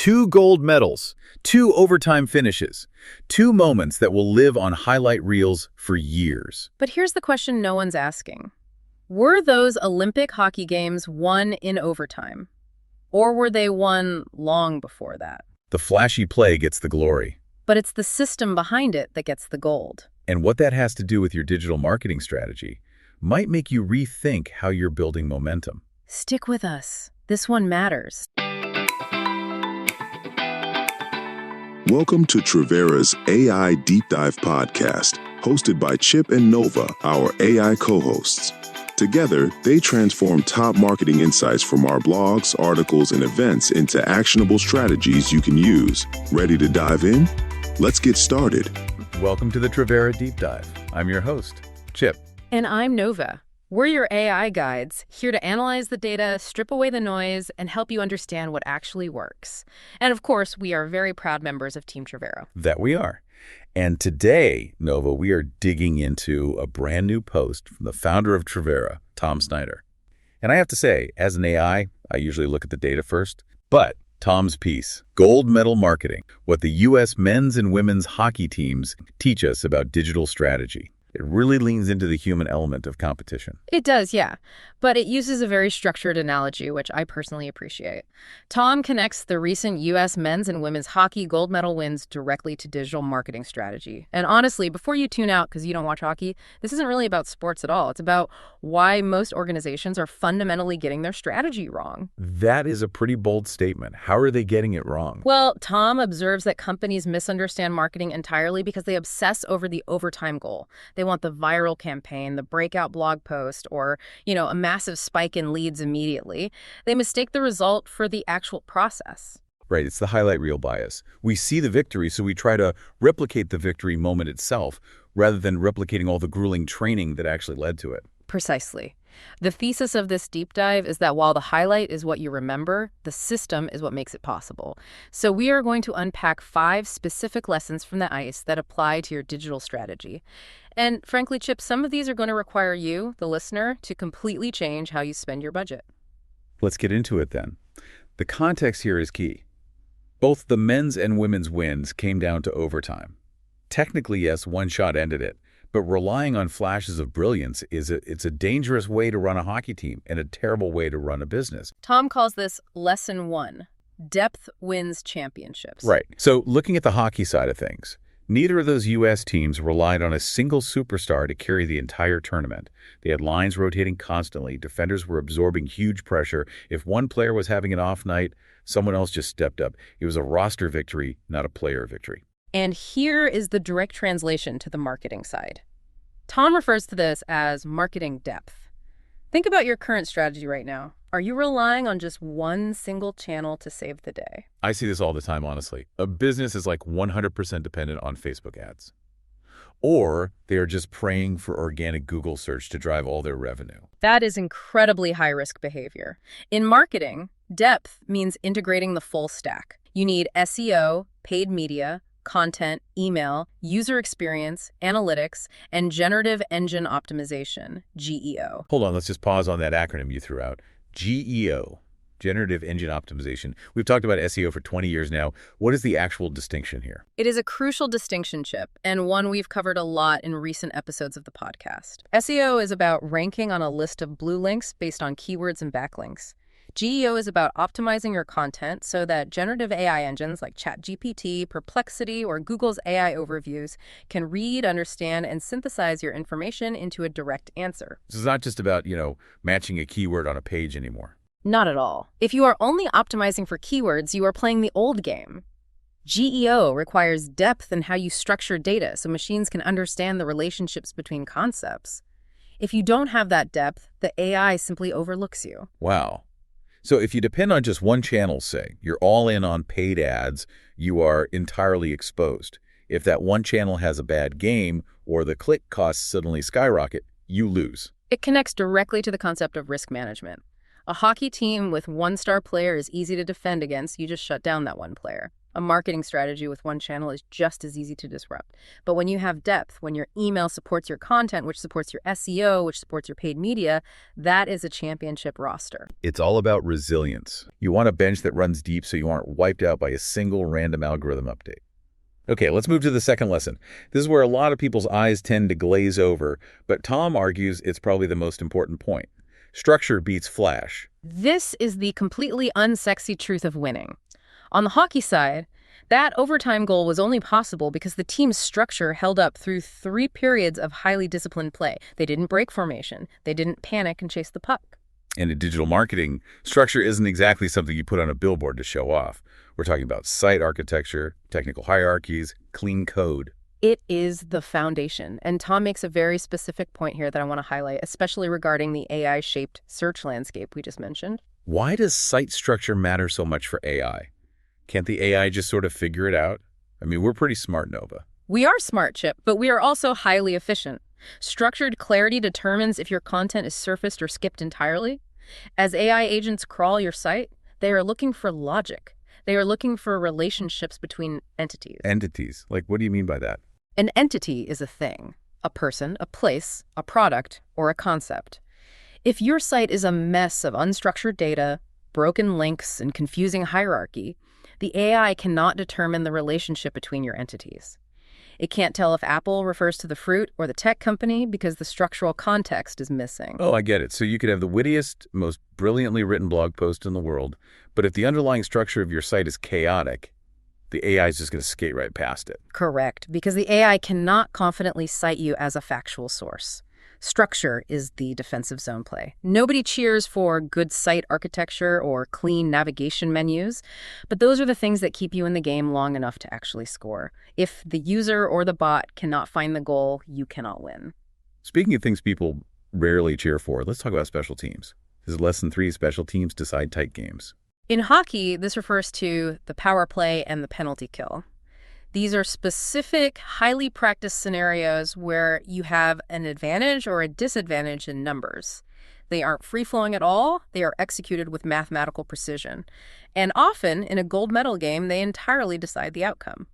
2 gold medals, 2 overtime finishes, 2 moments that will live on highlight reels for years. But here's the question no one's asking. Were those Olympic hockey games won in overtime? Or were they won long before that? The flashy play gets the glory. But it's the system behind it that gets the gold. And what that has to do with your digital marketing strategy might make you rethink how you're building momentum. Stick with us. This one matters. Welcome to Trivera's AI Deep Dive podcast, hosted by Chip and Nova, our AI co-hosts. Together, they transform top marketing insights from our blogs, articles, and events into actionable strategies you can use. Ready to dive in? Let's get started. Welcome to the Trivera Deep Dive. I'm your host, Chip. And I'm Nova. We're your AI guides, here to analyze the data, strip away the noise, and help you understand what actually works. And of course, we are very proud members of Team Trivera. That we are. And today, Nova, we are digging into a brand new post from the founder of Trivera, Tom Snyder. And I have to say, as an AI, I usually look at the data first. But Tom's piece, Gold Medal Marketing, what the U.S. men's and women's hockey teams teach us about digital strategy. It really leans into the human element of competition. It does, yeah. But it uses a very structured analogy, which I personally appreciate. Tom connects the recent U.S. men's and women's hockey gold medal wins directly to digital marketing strategy. And honestly, before you tune out because you don't watch hockey, this isn't really about sports at all. It's about why most organizations are fundamentally getting their strategy wrong. That is a pretty bold statement. How are they getting it wrong? Well, Tom observes that companies misunderstand marketing entirely because they obsess over the overtime goal. They want the viral campaign, the breakout blog post, or, a massive spike in leads immediately. They mistake the result for the actual process. Right, it's the highlight reel bias. We see the victory, so we try to replicate the victory moment itself, rather than replicating all the grueling training that actually led to it. Precisely. The thesis of this deep dive is that while the highlight is what you remember, the system is what makes it possible. So we are going to unpack 5 specific lessons from the ice that apply to your digital strategy. And frankly, Chip, some of these are going to require you, the listener, to completely change how you spend your budget. Let's get into it then. The context here is key. Both the men's and women's wins came down to overtime. Technically, yes, one shot ended it. But relying on flashes of brilliance it's a dangerous way to run a hockey team and a terrible way to run a business. Tom calls this lesson 1. Depth wins championships. Right. So looking at the hockey side of things, neither of those U.S. teams relied on a single superstar to carry the entire tournament. They had lines rotating constantly. Defenders were absorbing huge pressure. If one player was having an off night, someone else just stepped up. It was a roster victory, not a player victory. And here is the direct translation to the marketing side. Tom refers to this as marketing depth. Think about your current strategy right now. Are you relying on just one single channel to save the day? I see this all the time, honestly. A business is like 100% dependent on Facebook ads. Or they are just praying for organic Google search to drive all their revenue. That is incredibly high-risk behavior. In marketing, depth means integrating the full stack. You need SEO, paid media, content, email, user experience, analytics, and generative engine optimization, GEO. Hold on, let's just pause on that acronym you threw out. GEO, Generative Engine Optimization. We've talked about SEO for 20 years now. What is the actual distinction here? It is a crucial distinction, Chip, and one we've covered a lot in recent episodes of the podcast. SEO is about ranking on a list of blue links based on keywords and backlinks. GEO is about optimizing your content so that generative AI engines like ChatGPT, Perplexity, or Google's AI overviews can read, understand, and synthesize your information into a direct answer. This is not just about, matching a keyword on a page anymore. Not at all. If you are only optimizing for keywords, you are playing the old game. GEO requires depth in how you structure data so machines can understand the relationships between concepts. If you don't have that depth, the AI simply overlooks you. Wow. So if you depend on just one channel, say, you're all in on paid ads, you are entirely exposed. If that one channel has a bad game or the click costs suddenly skyrocket, you lose. It connects directly to the concept of risk management. A hockey team with one star player is easy to defend against. You just shut down that one player. A marketing strategy with one channel is just as easy to disrupt. But when you have depth, when your email supports your content, which supports your SEO, which supports your paid media, that is a championship roster. It's all about resilience. You want a bench that runs deep so you aren't wiped out by a single random algorithm update. Okay, let's move to the second lesson. This is where a lot of people's eyes tend to glaze over, but Tom argues it's probably the most important point. Structure beats flash. This is the completely unsexy truth of winning. On the hockey side, that overtime goal was only possible because the team's structure held up through 3 periods of highly disciplined play. They didn't break formation. They didn't panic and chase the puck. And in digital marketing, structure isn't exactly something you put on a billboard to show off. We're talking about site architecture, technical hierarchies, clean code. It is the foundation. And Tom makes a very specific point here that I want to highlight, especially regarding the AI-shaped search landscape we just mentioned. Why does site structure matter so much for AI? Can't the AI just sort of figure it out? I mean, we're pretty smart, Nova. We are smart, Chip, but we are also highly efficient. Structured clarity determines if your content is surfaced or skipped entirely. As AI agents crawl your site, they are looking for logic. They are looking for relationships between entities. Entities? Like, what do you mean by that? An entity is a thing, a person, a place, a product, or a concept. If your site is a mess of unstructured data, broken links, and confusing hierarchy, the AI cannot determine the relationship between your entities. It can't tell if Apple refers to the fruit or the tech company because the structural context is missing. Oh, I get it. So you could have the wittiest, most brilliantly written blog post in the world, but if the underlying structure of your site is chaotic, the AI is just going to skate right past it. Correct, because the AI cannot confidently cite you as a factual source. Structure is the defensive zone play. Nobody cheers for good site architecture or clean navigation menus, but those are the things that keep you in the game long enough to actually score. If the user or the bot cannot find the goal, you cannot win. Speaking of things people rarely cheer for, let's talk about special teams. This is lesson 3, special teams decide tight games. In hockey, this refers to the power play and the penalty kill. These are specific, highly practiced scenarios where you have an advantage or a disadvantage in numbers. They aren't free-flowing at all. They are executed with mathematical precision. And often, in a gold medal game, they entirely decide the outcome.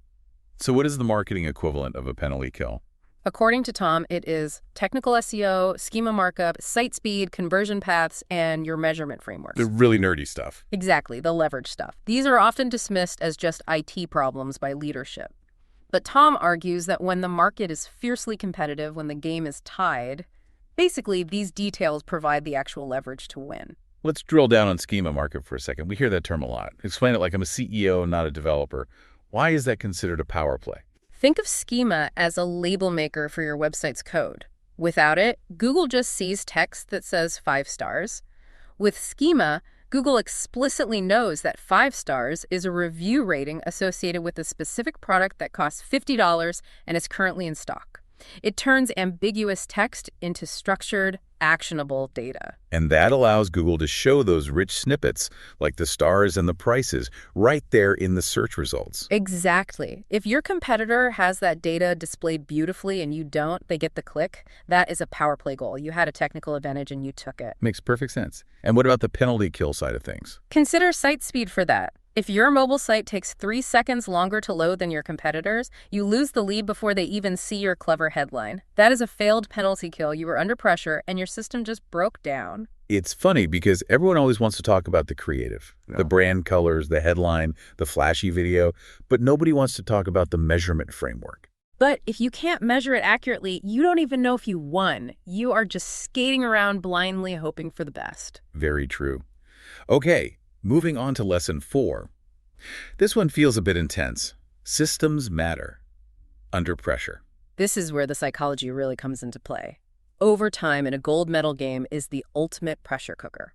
So what is the marketing equivalent of a penalty kill? According to Tom, it is technical SEO, schema markup, site speed, conversion paths, and your measurement frameworks. The really nerdy stuff. Exactly, the leverage stuff. These are often dismissed as just IT problems by leadership. But Tom argues that when the market is fiercely competitive, when the game is tied, basically these details provide the actual leverage to win. Let's drill down on schema markup for a second. We hear that term a lot. Explain it like I'm a CEO, not a developer. Why is that considered a power play? Think of schema as a label maker for your website's code. Without it, Google just sees text that says 5 stars. With schema, Google explicitly knows that 5 stars is a review rating associated with a specific product that costs $50 and is currently in stock. It turns ambiguous text into structured, actionable data. And that allows Google to show those rich snippets, like the stars and the prices, right there in the search results. Exactly. If your competitor has that data displayed beautifully and you don't, they get the click. That is a power play goal. You had a technical advantage and you took it. Makes perfect sense. And what about the penalty kill side of things? Consider site speed for that. If your mobile site takes 3 seconds longer to load than your competitors, you lose the lead before they even see your clever headline. That is a failed penalty kill. You were under pressure and your system just broke down. It's funny because everyone always wants to talk about the creative, the brand colors, the headline, the flashy video, but nobody wants to talk about the measurement framework. But if you can't measure it accurately, you don't even know if you won. You are just skating around blindly hoping for the best. Very true. Okay, moving on to lesson 4. This one feels a bit intense. Systems matter. Under pressure. This is where the psychology really comes into play. Overtime in a gold medal game is the ultimate pressure cooker.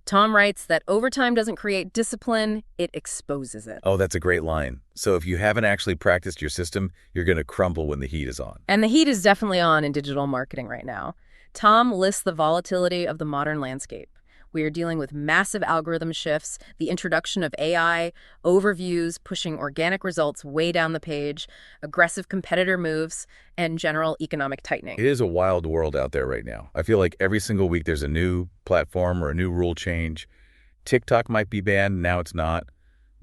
Tom writes that overtime doesn't create discipline, it exposes it. Oh, that's a great line. So if you haven't actually practiced your system, you're going to crumble when the heat is on. And the heat is definitely on in digital marketing right now. Tom lists the volatility of the modern landscape. We are dealing with massive algorithm shifts, the introduction of AI, overviews pushing organic results way down the page, aggressive competitor moves, and general economic tightening. It is a wild world out there right now. I feel like every single week there's a new platform or a new rule change. TikTok might be banned, now it's not.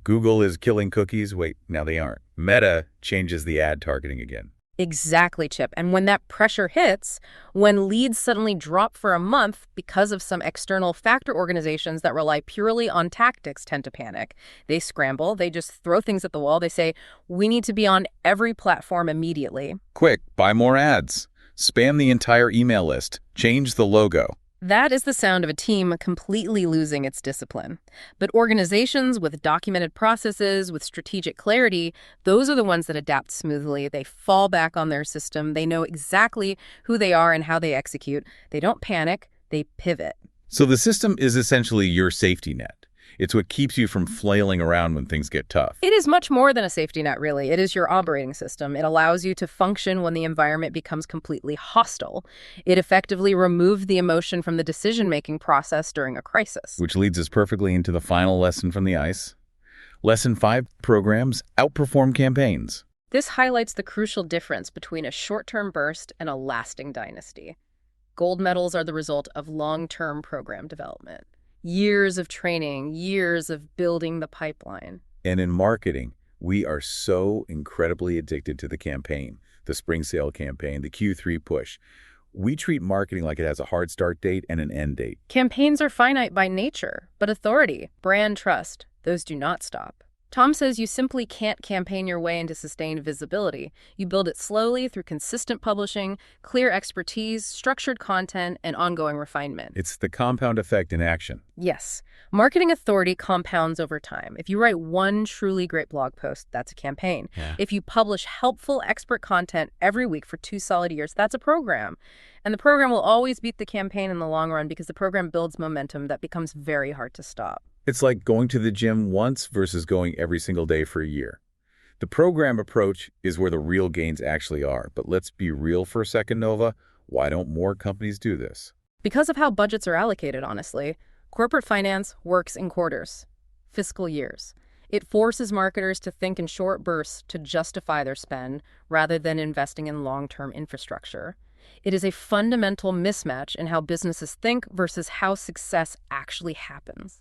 Google is killing cookies. Wait, now they aren't. Meta changes the ad targeting again. Exactly, Chip. And when that pressure hits, when leads suddenly drop for a month because of some external factor, organizations that rely purely on tactics tend to panic. They scramble. They just throw things at the wall. They say, we need to be on every platform immediately. Quick, buy more ads. Spam the entire email list. Change the logo. That is the sound of a team completely losing its discipline. But organizations with documented processes, with strategic clarity, those are the ones that adapt smoothly. They fall back on their system. They know exactly who they are and how they execute. They don't panic. They pivot. So the system is essentially your safety net. It's what keeps you from flailing around when things get tough. It is much more than a safety net, really. It is your operating system. It allows you to function when the environment becomes completely hostile. It effectively removed the emotion from the decision-making process during a crisis. Which leads us perfectly into the final lesson from the ice. Lesson 5, programs outperform campaigns. This highlights the crucial difference between a short-term burst and a lasting dynasty. Gold medals are the result of long-term program development. Years of training, years of building the pipeline. And in marketing, we are so incredibly addicted to the campaign, the spring sale campaign, the Q3 push. We treat marketing like it has a hard start date and an end date. Campaigns are finite by nature, but authority, brand trust, those do not stop. Tom says you simply can't campaign your way into sustained visibility. You build it slowly through consistent publishing, clear expertise, structured content, and ongoing refinement. It's the compound effect in action. Yes. Marketing authority compounds over time. If you write one truly great blog post, that's a campaign. Yeah. If you publish helpful expert content every week for 2 solid years, that's a program. And the program will always beat the campaign in the long run because the program builds momentum that becomes very hard to stop. It's like going to the gym once versus going every single day for a year. The program approach is where the real gains actually are. But let's be real for a second, Nova. Why don't more companies do this? Because of how budgets are allocated, honestly. Corporate finance works in quarters, fiscal years. It forces marketers to think in short bursts to justify their spend rather than investing in long-term infrastructure. It is a fundamental mismatch in how businesses think versus how success actually happens.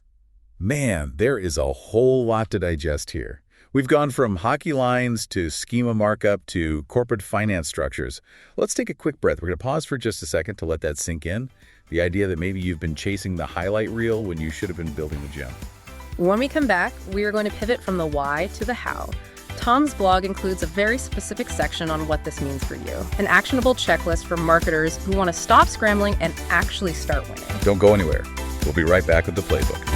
Man, there is a whole lot to digest here. We've gone from hockey lines to schema markup to corporate finance structures. Let's take a quick breath. We're going to pause for just a second to let that sink in. The idea that maybe you've been chasing the highlight reel when you should have been building the gym. When we come back, we are going to pivot from the why to the how. Tom's blog includes a very specific section on what this means for you, an actionable checklist for marketers who want to stop scrambling and actually start winning. Don't go anywhere. We'll be right back with the playbook.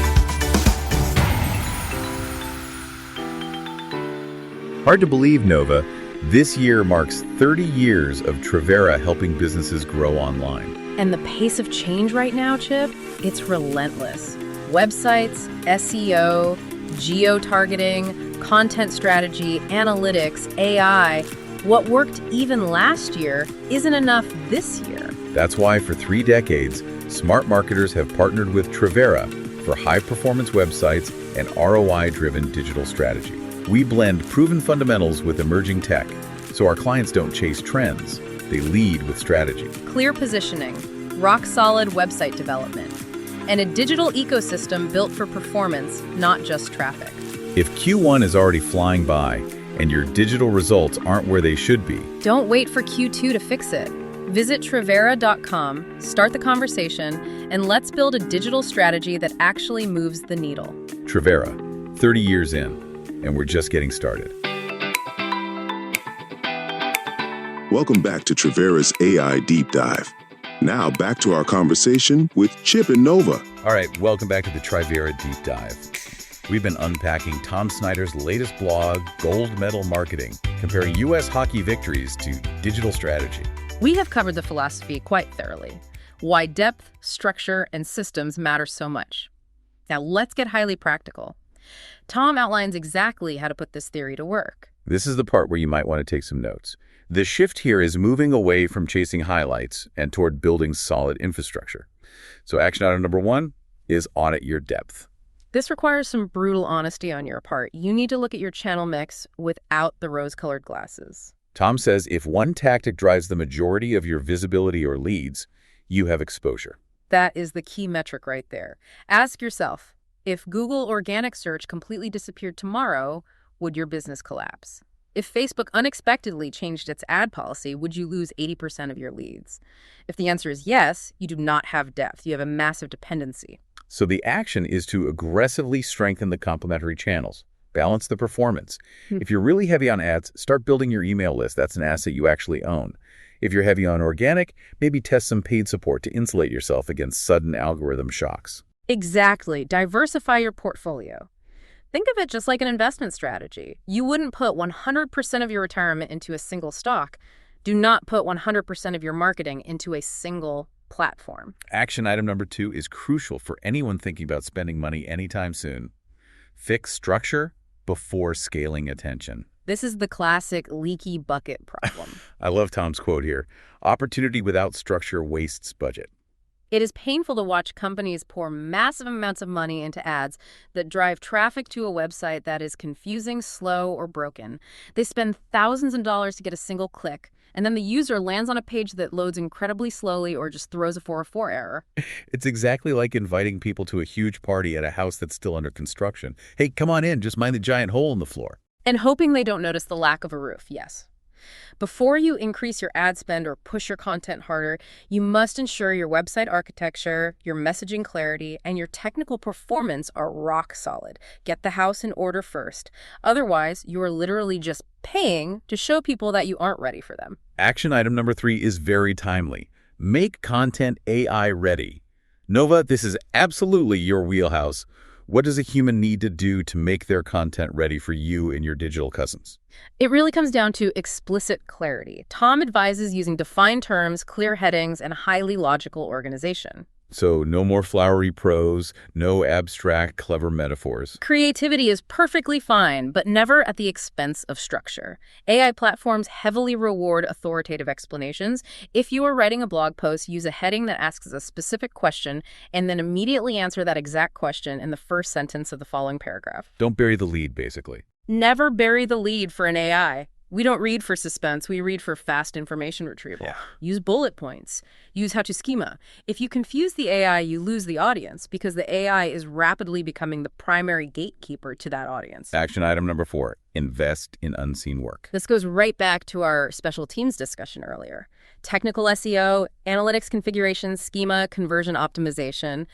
Hard to believe, Nova. This year marks 30 years of Trivera helping businesses grow online. And the pace of change right now, Chip, it's relentless. Websites, SEO, geo-targeting, content strategy, analytics, AI. What worked even last year isn't enough this year. That's why for 3 decades, smart marketers have partnered with Trivera for high-performance websites and ROI-driven digital strategy. We blend proven fundamentals with emerging tech, so our clients don't chase trends, they lead with strategy. Clear positioning, rock-solid website development, and a digital ecosystem built for performance, not just traffic. If Q1 is already flying by and your digital results aren't where they should be, don't wait for Q2 to fix it. Visit Trivera.com, start the conversation, and let's build a digital strategy that actually moves the needle. Trivera, 30 years in. And we're just getting started. Welcome back to Trivera's AI Deep Dive. Now back to our conversation with Chip and Nova. All right, welcome back to the Trivera Deep Dive. We've been unpacking Tom Snyder's latest blog, Gold Medal Marketing, comparing U.S. hockey victories to digital strategy. We have covered the philosophy quite thoroughly, why depth, structure, and systems matter so much. Now let's get highly practical. Tom outlines exactly how to put this theory to work. This is the part where you might want to take some notes. The shift here is moving away from chasing highlights and toward building solid infrastructure. So action item number 1 is audit your depth. This requires some brutal honesty on your part. You need to look at your channel mix without the rose-colored glasses. Tom says if one tactic drives the majority of your visibility or leads, you have exposure. That is the key metric right there. Ask yourself, If Google organic search completely disappeared tomorrow, would your business collapse? If Facebook unexpectedly changed its ad policy, would you lose 80% of your leads? If the answer is yes, you do not have depth. You have a massive dependency. So the action is to aggressively strengthen the complementary channels, balance the performance. If you're really heavy on ads, start building your email list. That's an asset you actually own. If you're heavy on organic, maybe test some paid support to insulate yourself against sudden algorithm shocks. Exactly. Diversify your portfolio. Think of it just like an investment strategy. You wouldn't put 100% of your retirement into a single stock. Do not put 100% of your marketing into a single platform. Action item number 2 is crucial for anyone thinking about spending money anytime soon. Fix structure before scaling attention. This is the classic leaky bucket problem. I love Tom's quote here. Opportunity without structure wastes budget. It is painful to watch companies pour massive amounts of money into ads that drive traffic to a website that is confusing, slow, or broken. They spend thousands of dollars to get a single click, and then the user lands on a page that loads incredibly slowly or just throws a 404 error. It's exactly like inviting people to a huge party at a house that's still under construction. Hey, come on in, just mind the giant hole in the floor. And hoping they don't notice the lack of a roof, yes. Before you increase your ad spend or push your content harder, you must ensure your website architecture, your messaging clarity, and your technical performance are rock solid. Get the house in order first. Otherwise, you are literally just paying to show people that you aren't ready for them. Action item number 3 is very timely. Make content AI ready. Nova, this is absolutely your wheelhouse. What does a human need to do to make their content ready for you and your digital cousins? It really comes down to explicit clarity. Tom advises using defined terms, clear headings, and highly logical organization. So no more flowery prose, no abstract, clever metaphors. Creativity is perfectly fine, but never at the expense of structure. AI platforms heavily reward authoritative explanations. If you are writing a blog post, use a heading that asks a specific question and then immediately answer that exact question in the first sentence of the following paragraph. Don't bury the lead, basically. Never bury the lead for an AI. We don't read for suspense. We read for fast information retrieval. Yeah. Use bullet points. Use how-to schema. If you confuse the AI, you lose the audience because the AI is rapidly becoming the primary gatekeeper to that audience. Action item number 4, invest in unseen work. This goes right back to our special teams discussion earlier. Technical SEO, analytics configuration, schema, conversion optimization.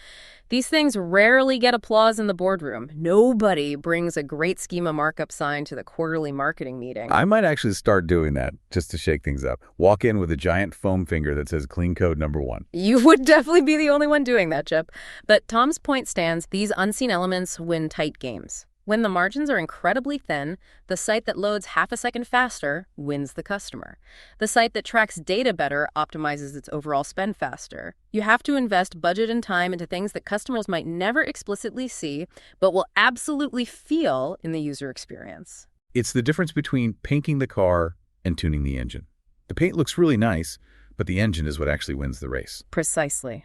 These things rarely get applause in the boardroom. Nobody brings a great schema markup sign to the quarterly marketing meeting. I might actually start doing that just to shake things up. Walk in with a giant foam finger that says clean code number 1. You would definitely be the only one doing that, Chip. But Tom's point stands, these unseen elements win tight games. When the margins are incredibly thin, the site that loads half a second faster wins the customer. The site that tracks data better optimizes its overall spend faster. You have to invest budget and time into things that customers might never explicitly see, but will absolutely feel in the user experience. It's the difference between painting the car and tuning the engine. The paint looks really nice, but the engine is what actually wins the race. Precisely.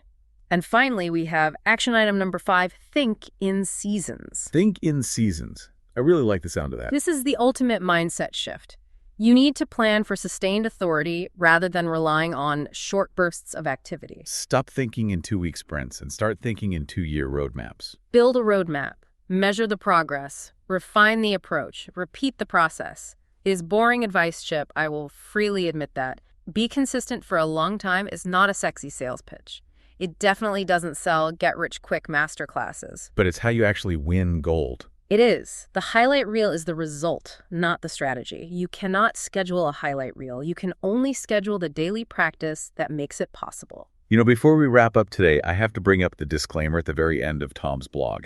And finally, we have action item number 5, think in seasons. Think in seasons. I really like the sound of that. This is the ultimate mindset shift. You need to plan for sustained authority rather than relying on short bursts of activity. Stop thinking in 2-week sprints and start thinking in 2-year roadmaps. Build a roadmap. Measure the progress. Refine the approach. Repeat the process. It is boring advice, Chip. I will freely admit that. Be consistent for a long time is not a sexy sales pitch. It definitely doesn't sell get-rich-quick masterclasses. But it's how you actually win gold. It is. The highlight reel is the result, not the strategy. You cannot schedule a highlight reel. You can only schedule the daily practice that makes it possible. You know, before we wrap up today, I have to bring up the disclaimer at the very end of Tom's blog.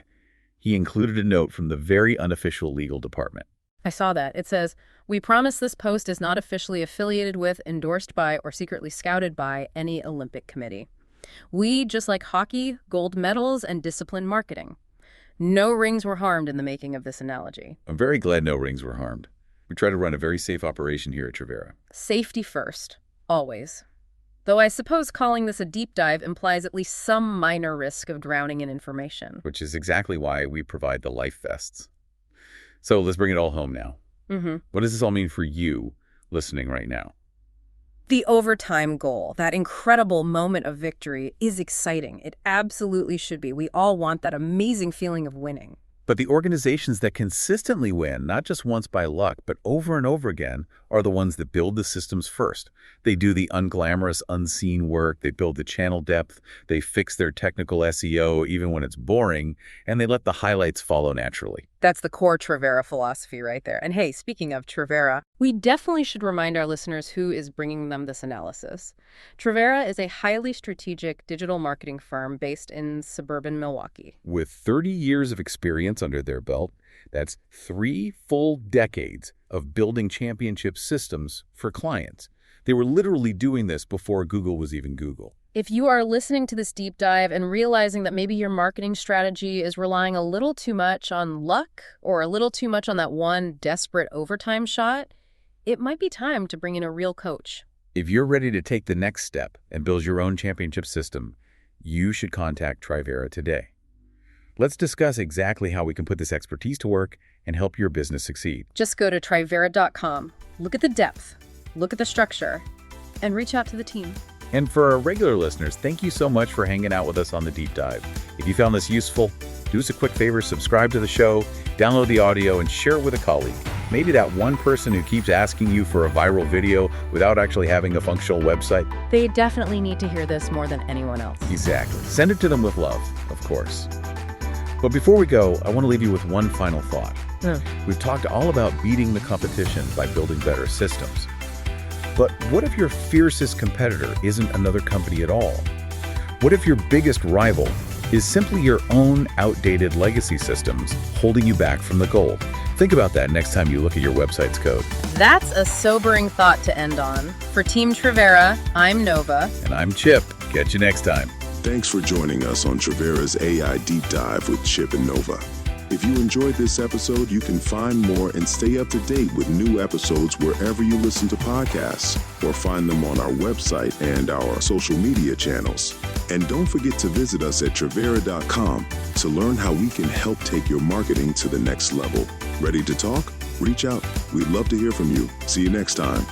He included a note from the very unofficial legal department. I saw that. It says, "We promise this post is not officially affiliated with, endorsed by, or secretly scouted by any Olympic committee. We, just like hockey, gold medals, and disciplined marketing. No rings were harmed in the making of this analogy." I'm very glad no rings were harmed. We try to run a very safe operation here at Trivera. Safety first, always. Though I suppose calling this a deep dive implies at least some minor risk of drowning in information. Which is exactly why we provide the life vests. So let's bring it all home now. What does this all mean for you listening right now? The overtime goal, that incredible moment of victory, is exciting. It absolutely should be. We all want that amazing feeling of winning. But the organizations that consistently win, not just once by luck, but over and over again, are the ones that build the systems first. They do the unglamorous, unseen work, they build the channel depth, they fix their technical SEO even when it's boring, and they let the highlights follow naturally. That's the core Trivera philosophy right there. And hey, speaking of Trivera, we definitely should remind our listeners who is bringing them this analysis. Trivera is a highly strategic digital marketing firm based in suburban Milwaukee. With 30 years of experience under their belt, that's 3 full decades of building championship systems for clients. They were literally doing this before Google was even Google. If you are listening to this deep dive and realizing that maybe your marketing strategy is relying a little too much on luck or a little too much on that one desperate overtime shot, it might be time to bring in a real coach. If you're ready to take the next step and build your own championship system, you should contact Trivera today. Let's discuss exactly how we can put this expertise to work and help your business succeed. Just go to trivera.com, look at the depth, look at the structure, and reach out to the team. And for our regular listeners, thank you so much for hanging out with us on the deep dive. If you found this useful, do us a quick favor, subscribe to the show, download the audio, and share it with a colleague. Maybe that one person who keeps asking you for a viral video without actually having a functional website. They definitely need to hear this more than anyone else. Exactly. Send it to them with love, of course. But before we go, I want to leave you with one final thought. We've talked all about beating the competition by building better systems. But what if your fiercest competitor isn't another company at all? What if your biggest rival is simply your own outdated legacy systems holding you back from the goal? Think about that next time you look at your website's code. That's a sobering thought to end on. For Team Trivera, I'm Nova. And I'm Chip. Catch you next time. Thanks for joining us on Trivera's AI Deep Dive with Chip and Nova. If you enjoyed this episode, you can find more and stay up to date with new episodes wherever you listen to podcasts, or find them on our website and our social media channels. And don't forget to visit us at Trivera.com to learn how we can help take your marketing to the next level. Ready to talk? Reach out. We'd love to hear from you. See you next time.